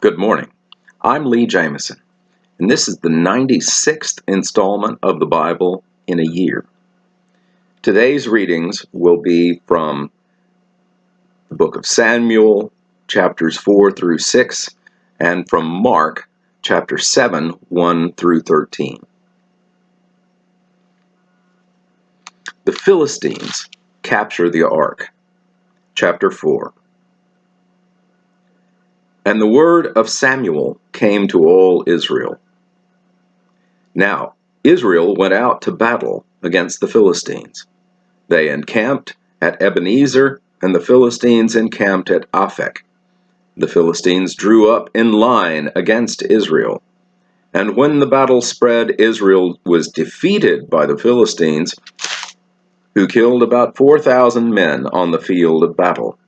Good morning. I'm Lee Jamison, and this is the 96th installment of the Bible in a year. Today's readings will be from the book of Samuel, chapters 4 through 6, and from Mark, chapter 7, 1 through 13. The Philistines capture the ark. Chapter 4. And the word of Samuel came to all Israel. Now Israel went out to battle against the Philistines. They encamped at Ebenezer, and the Philistines encamped at Aphek. The Philistines drew up in line against Israel. And when the battle spread, Israel was defeated by the Philistines, who killed about 4,000 men on the field of battle.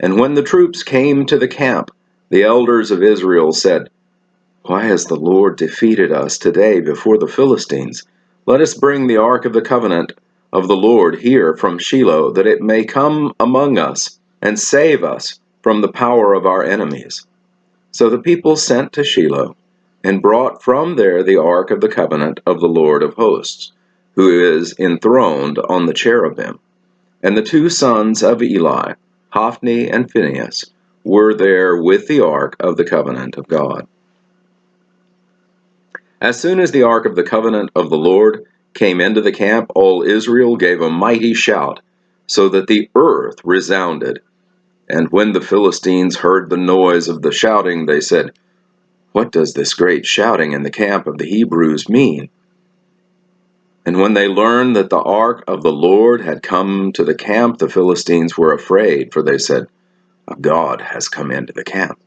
And when the troops came to the camp, the elders of Israel said, "Why has the Lord defeated us today before the Philistines? Let us bring the ark of the covenant of the Lord here from Shiloh, that it may come among us and save us from the power of our enemies." So the people sent to Shiloh and brought from there the ark of the covenant of the Lord of hosts, who is enthroned on the cherubim. And the two sons of Eli, Hophni and Phinehas, were there with the ark of the covenant of God. As soon as the ark of the covenant of the Lord came into the camp, all Israel gave a mighty shout, so that the earth resounded. And when the Philistines heard the noise of the shouting, they said, "What does this great shouting in the camp of the Hebrews mean?" And when they learned that the ark of the Lord had come to the camp, the Philistines were afraid, for they said, "A god has come into the camp."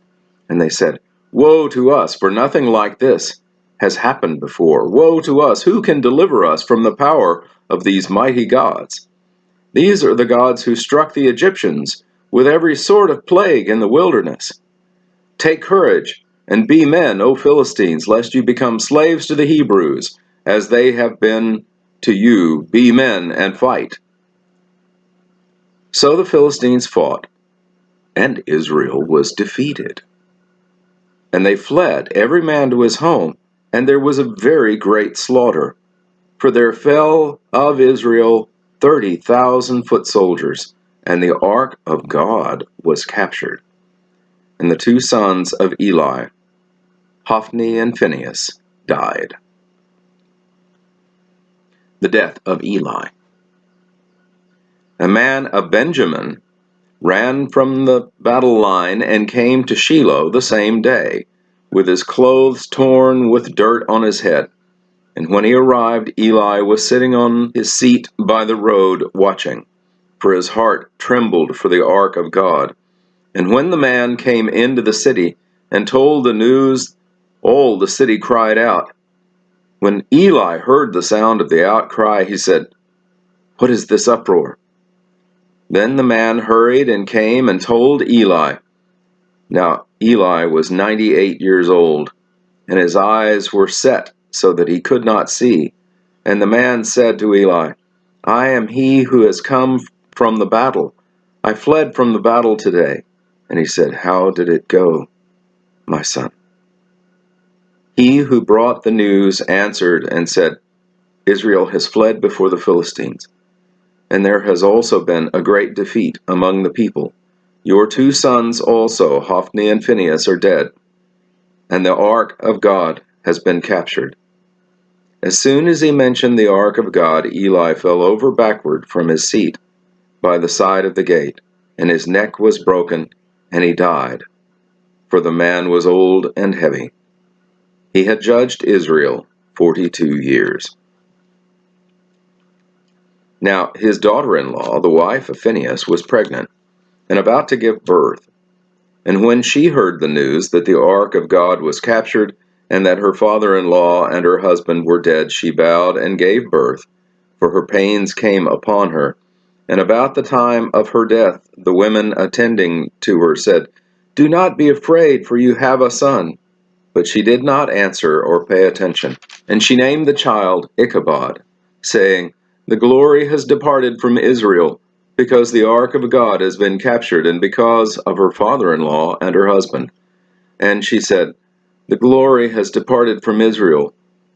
And they said, "Woe to us, for nothing like this has happened before. Woe to us, who can deliver us from the power of these mighty gods? These are the gods who struck the Egyptians with every sort of plague in the wilderness. Take courage and be men, O Philistines, lest you become slaves to the Hebrews, as they have been to you. Be men and fight." So the Philistines fought, and Israel was defeated. And they fled, every man to his home, and there was a very great slaughter. For there fell of Israel 30,000 foot soldiers, and the ark of God was captured. And the two sons of Eli, Hophni and Phinehas, died. The death of Eli. A man of Benjamin ran from the battle line and came to Shiloh the same day, with his clothes torn with dirt on his head. And when he arrived, Eli was sitting on his seat by the road watching, for his heart trembled for the ark of God. And when the man came into the city and told the news, all the city cried out. When Eli heard the sound of the outcry, he said, "What is this uproar?" Then the man hurried and came and told Eli. Now Eli was 98 years old, and his eyes were set so that he could not see. And the man said to Eli, "I am he who has come from the battle. I fled from the battle today." And he said, "How did it go, my son?" He who brought the news answered and said, "Israel has fled before the Philistines, and there has also been a great defeat among the people. Your two sons also, Hophni and Phinehas, are dead, and the ark of God has been captured." As soon as he mentioned the ark of God, Eli fell over backward from his seat by the side of the gate, and his neck was broken, and he died, for the man was old and heavy. He had judged Israel 42 years. Now his daughter-in-law, the wife of Phinehas, was pregnant, and about to give birth. And when she heard the news that the ark of God was captured, and that her father-in-law and her husband were dead, she bowed and gave birth, for her pains came upon her. And about the time of her death, the women attending to her said, "Do not be afraid, for you have a son." But she did not answer or pay attention. And she named the child Ichabod, saying, "The glory has departed from Israel, because the ark of God has been captured, and because of her father-in-law and her husband." And she said, "The glory has departed from Israel,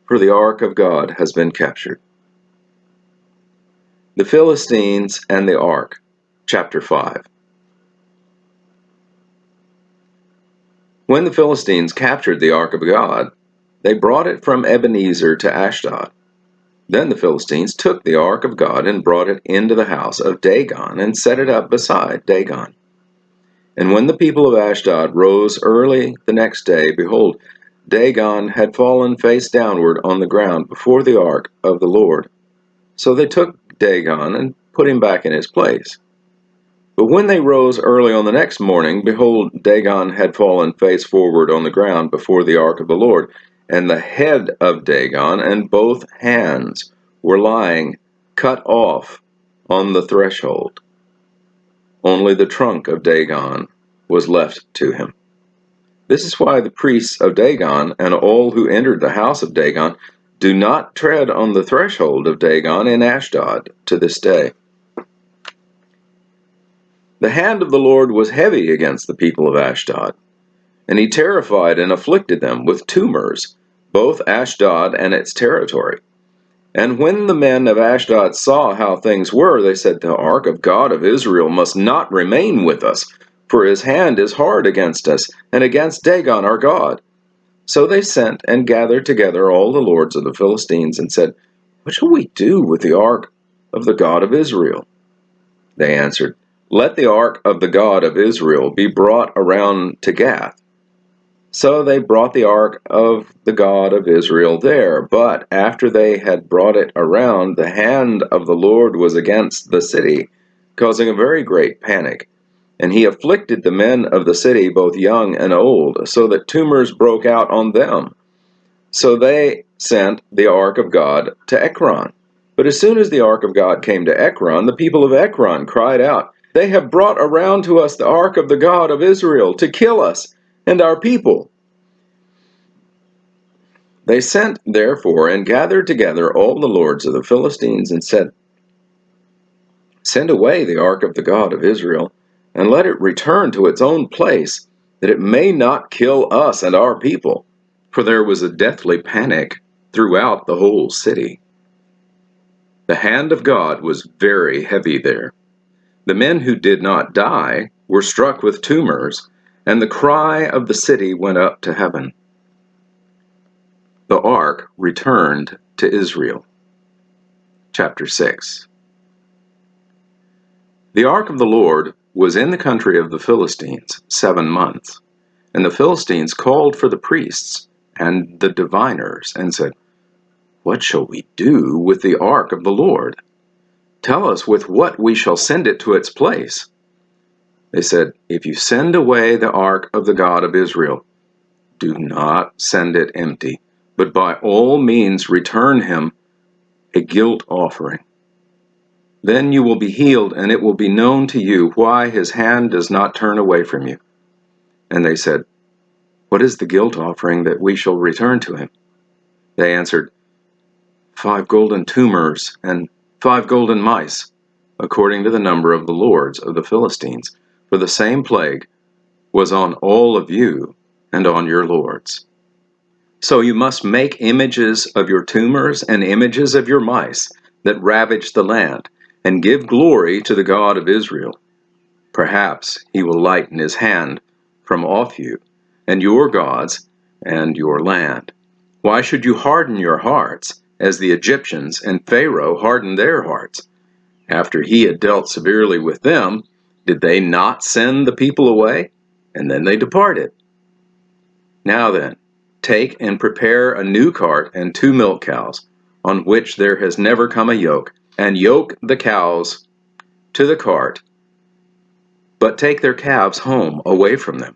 for the ark of God has been captured." The Philistines and the ark, chapter 5. When the Philistines captured the ark of God, they brought it from Ebenezer to Ashdod. Then the Philistines took the ark of God and brought it into the house of Dagon and set it up beside Dagon. And when the people of Ashdod rose early the next day, behold, Dagon had fallen face downward on the ground before the ark of the Lord. So they took Dagon and put him back in his place. But when they rose early on the next morning, behold, Dagon had fallen face forward on the ground before the ark of the Lord, and the head of Dagon and both hands were lying cut off on the threshold. Only the trunk of Dagon was left to him. This is why the priests of Dagon and all who entered the house of Dagon do not tread on the threshold of Dagon in Ashdod to this day. The hand of the Lord was heavy against the people of Ashdod, and he terrified and afflicted them with tumors, both Ashdod and its territory. And when the men of Ashdod saw how things were, they said, "The ark of God of Israel must not remain with us, for his hand is hard against us, and against Dagon our God." So they sent and gathered together all the lords of the Philistines, and said, "What shall we do with the ark of the God of Israel?" They answered, "Let the ark of the God of Israel be brought around to Gath." So they brought the ark of the God of Israel there. But after they had brought it around, the hand of the Lord was against the city, causing a very great panic. And he afflicted the men of the city, both young and old, so that tumors broke out on them. So they sent the ark of God to Ekron. But as soon as the ark of God came to Ekron, the people of Ekron cried out, "They have brought around to us the ark of the God of Israel to kill us and our people." They sent, therefore, and gathered together all the lords of the Philistines and said, "Send away the ark of the God of Israel, and let it return to its own place, that it may not kill us and our people." For there was a deathly panic throughout the whole city. The hand of God was very heavy there. The men who did not die were struck with tumors, and the cry of the city went up to heaven. The ark returned to Israel. Chapter 6. The ark of the Lord was in the country of the Philistines 7 months. And the Philistines called for the priests and the diviners and said, "What shall we do with the ark of the Lord? Tell us with what we shall send it to its place." They said, "If you send away the ark of the God of Israel, do not send it empty, but by all means return him a guilt offering. Then you will be healed, and it will be known to you why his hand does not turn away from you." And they said, "What is the guilt offering that we shall return to him?" They answered, 5 golden tumors and 5 golden mice, according to the number of the lords of the Philistines, for the same plague was on all of you and on your lords. So you must make images of your tumors and images of your mice that ravage the land, and give glory to the God of Israel. Perhaps he will lighten his hand from off you, and your gods, and your land. Why should you harden your hearts, as the Egyptians and Pharaoh hardened their hearts? After he had dealt severely with them, did they not send the people away? And then they departed. Now then, take and prepare a new cart and 2 milk cows, on which there has never come a yoke, and yoke the cows to the cart, but take their calves home away from them.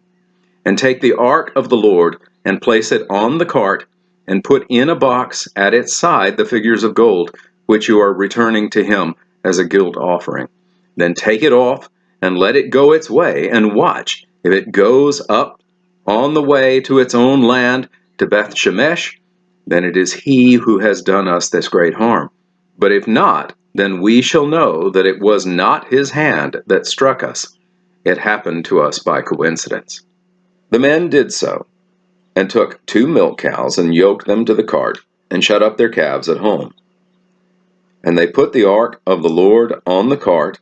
And take the ark of the Lord, and place it on the cart, and put in a box at its side the figures of gold, which you are returning to him as a guilt offering. Then take it off, and let it go its way, and watch. If it goes up on the way to its own land, to Beth Shemesh, then it is he who has done us this great harm. But if not, then we shall know that it was not his hand that struck us. It happened to us by coincidence. The men did so, and took 2 milk cows and yoked them to the cart, and shut up their calves at home. And they put the ark of the Lord on the cart,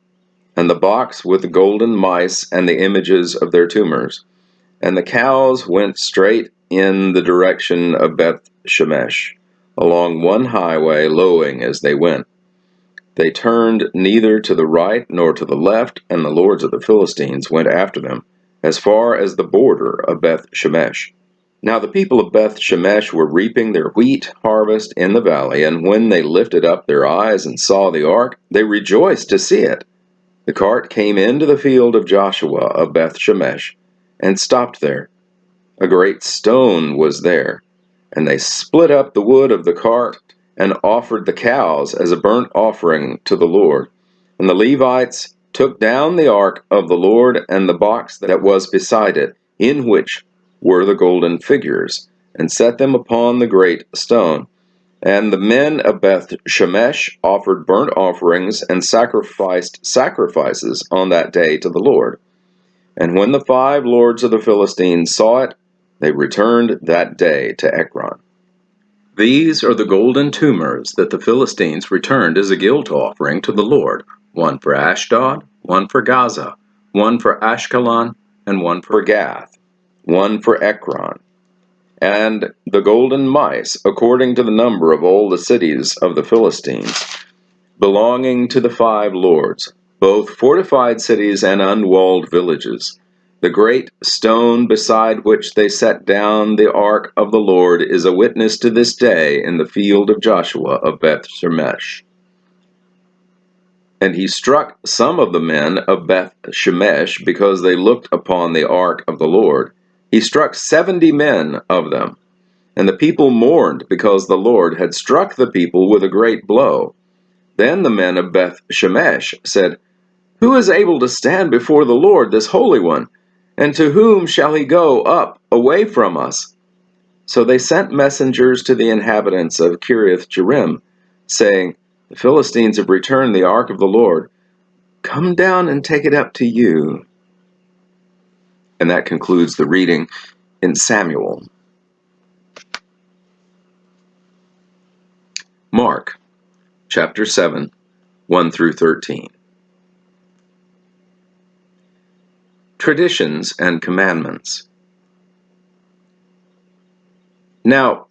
and the box with the golden mice and the images of their tumors. And the cows went straight in the direction of Beth Shemesh, along one highway, lowing as they went. They turned neither to the right nor to the left, and the lords of the Philistines went after them, as far as the border of Beth Shemesh. Now the people of Beth Shemesh were reaping their wheat harvest in the valley, and when they lifted up their eyes and saw the ark, they rejoiced to see it. The cart came into the field of Joshua of Beth Shemesh, and stopped there. A great stone was there, and they split up the wood of the cart, and offered the cows as a burnt offering to the Lord. And the Levites took down the ark of the Lord and the box that was beside it, in which were the golden figures, and set them upon the great stone. And the men of Beth Shemesh offered burnt offerings and sacrificed sacrifices on that day to the Lord. And when the 5 lords of the Philistines saw it, they returned that day to Ekron. These are the golden tumors that the Philistines returned as a guilt offering to the Lord, one for Ashdod, one for Gaza, one for Ashkelon, and one for Gath, one for Ekron. And the golden mice, according to the number of all the cities of the Philistines, belonging to the 5 lords, both fortified cities and unwalled villages. The great stone beside which they set down the ark of the Lord is a witness to this day in the field of Joshua of Beth Shemesh. And he struck some of the men of Beth Shemesh because they looked upon the ark of the Lord. He struck 70 men of them. And the people mourned because the Lord had struck the people with a great blow. Then the men of Beth Shemesh said, "Who is able to stand before the Lord, this Holy One? And to whom shall he go up away from us?" So they sent messengers to the inhabitants of Kiriath Jearim, saying, "The Philistines have returned the ark of the Lord. Come down and take it up to you." And that concludes the reading in Samuel. Mark, chapter 7, 1 through 13. Traditions and commandments. Now,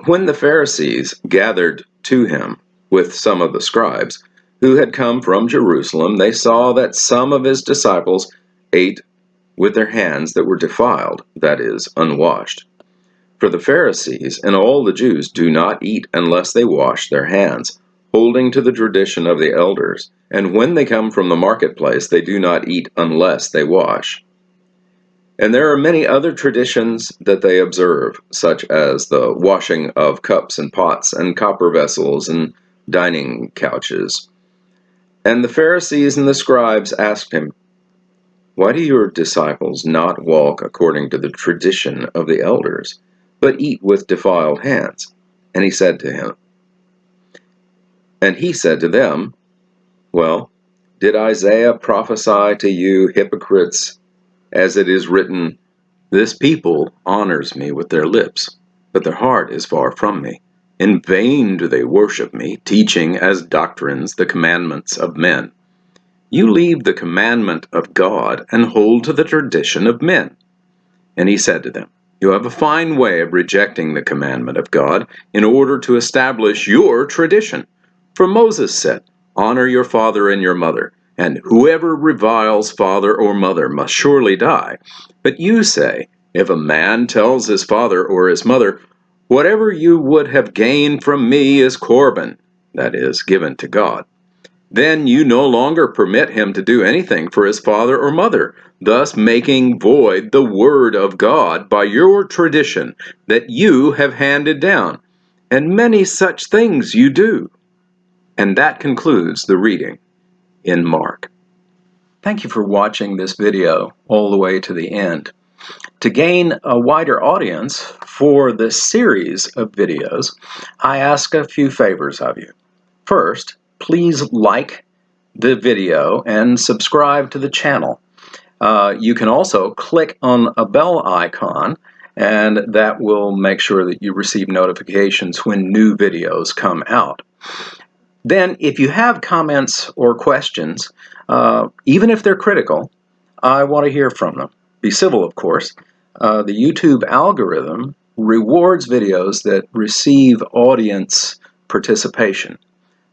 when the Pharisees gathered to him with some of the scribes who had come from Jerusalem, they saw that some of his disciples ate with their hands that were defiled, that is, unwashed. For the Pharisees and all the Jews do not eat unless they wash their hands, holding to the tradition of the elders, and when they come from the marketplace they do not eat unless they wash. And there are many other traditions that they observe, such as the washing of cups and pots and copper vessels and dining couches. And the Pharisees and the scribes asked him, "Why do your disciples not walk according to the tradition of the elders, but eat with defiled hands?" And he said to them, "Well, did Isaiah prophesy to you hypocrites, as it is written, 'This people honors me with their lips, but their heart is far from me. In vain do they worship me, teaching as doctrines the commandments of men.' You leave the commandment of God and hold to the tradition of men." And he said to them, "You have a fine way of rejecting the commandment of God in order to establish your tradition. For Moses said, 'Honor your father and your mother,' and whoever reviles father or mother must surely die. But you say, 'If a man tells his father or his mother, whatever you would have gained from me is Corban,' that is, given to God, then you no longer permit him to do anything for his father or mother, thus making void the word of God by your tradition that you have handed down. And many such things you do." And that concludes the reading in Mark. Thank you for watching this video all the way to the end. To gain a wider audience for this series of videos, I ask a few favors of you. First, please like the video and subscribe to the channel. You can also click on a bell icon, and that will make sure that you receive notifications when new videos come out. Then, if you have comments or questions, even if they're critical, I want to hear from them. Be civil, of course. The YouTube algorithm rewards videos that receive audience participation.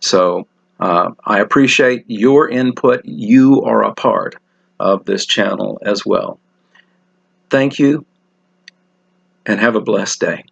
So I appreciate your input. You are a part of this channel as well. Thank you, and have a blessed day.